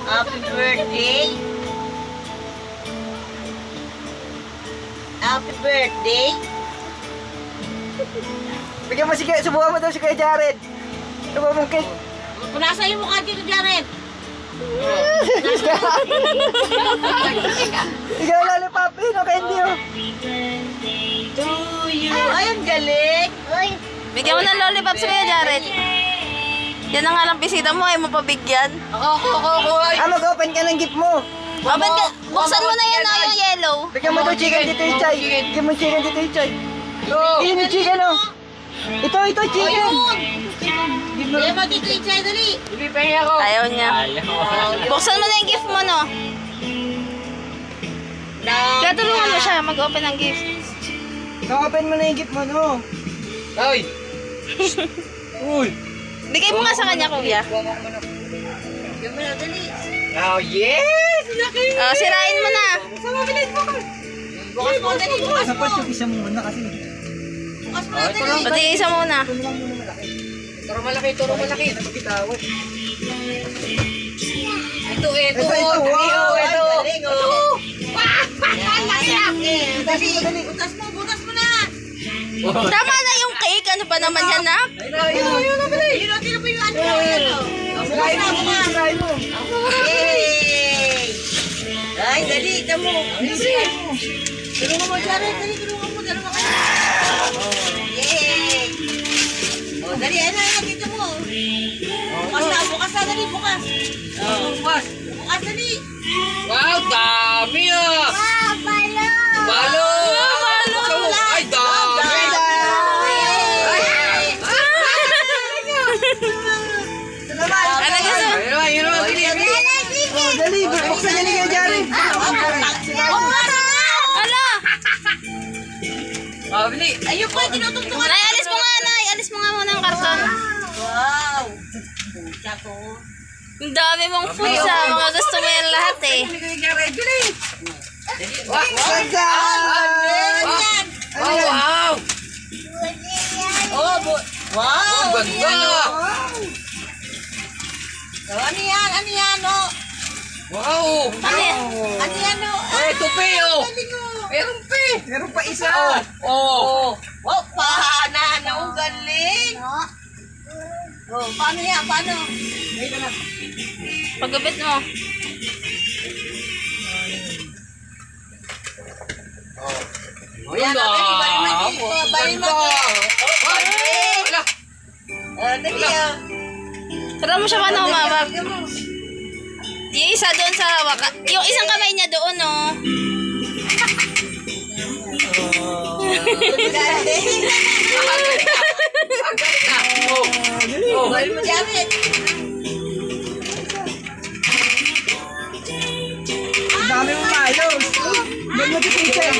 Happy birthday. Happy birthday. Bigyan mo si Kuya, subukan mo daw si Kuya Jared. Subukan mo cake. Punasan yung mukha dito, Jared. Ikaw lollipop, no candy oh. To you. Ay, ang galing. Bigyan mo ng lollipop si Kuya Jared. Yan na nga lang bisita mo, ay mo pabigyan. Ako. Mag-open ka ng gift mo. Open ka, buksan mo na yan yung yellow. Bigyan mo daw chicken dito yung chay. Bigyan mo chicken dito yung chay. Yun yung chicken oh. Ito, chicken. Kaya mo dito yung chay, dali. Ayaw niya. Buksan mo na yung gift mo, no? Kaya tulungan mo siya mag-open ng gift. Na-open mo na yung gift mo, no? Ay! Uy! Bigay mo nga sa kanya, kuya. Bigyan mo na, dali. Oh, yes! Laki! Oh, sirain mo na. Bukas mo, dali. Bukas mo. Dapat yung isa mo muna kasi. Bukas mo na, dali. Pati isa muna. Turo malaki. Bitawan. Ito. Ito, wow! Ito. Galing, oh. Dali. Butas mo na. Tama na yung cake. Ano ba naman yan, nak? Ayun, tino po yung ano. Sirain mo, sirain mo. Yay! Ay, dali, tamo. Tulungan mo, Jared. Dali, tulungan mo. Dalawa kayo. Yay! Oh, dali, ano, dito mo. Bukas na, dali, bukas. Bukas. Bukas, dali. Wow, dami ah! Balo! Ay, dami! Ano gusto? Ayun, Oh, dali, buksan niya ni Kuya Jared. Ala! Oh, bili! Ayun po, tinutugtungan. Nay, alis mo nga, Nay. Alis mo nga muna ang karton. Wow! Pucha ko. Ang dami mong foods ha. Mga gusto mo yan lahat eh. Yan! Oh, wow! Oh, wow! Ang ganda! Oh, ano yan, oh? Wow! Ano yan, oh? Ay, tupi oh! Galing, oh. Meron pa eh! Meron pa isa. Oh! Wow, paano, galing. Oh, paano yan, paano? Pagupit mo. Oh, Yan, bali mo. Wala! Oh, dali, oh. Tara mo siya ka umawag. Bigyan mo. Yung isa doon sa hawak. Yung isang kamay niya doon, oh. Galing. Oh! Bali mo, Jared. Ang dami mo maayos. Bigyan mo dito yung chay.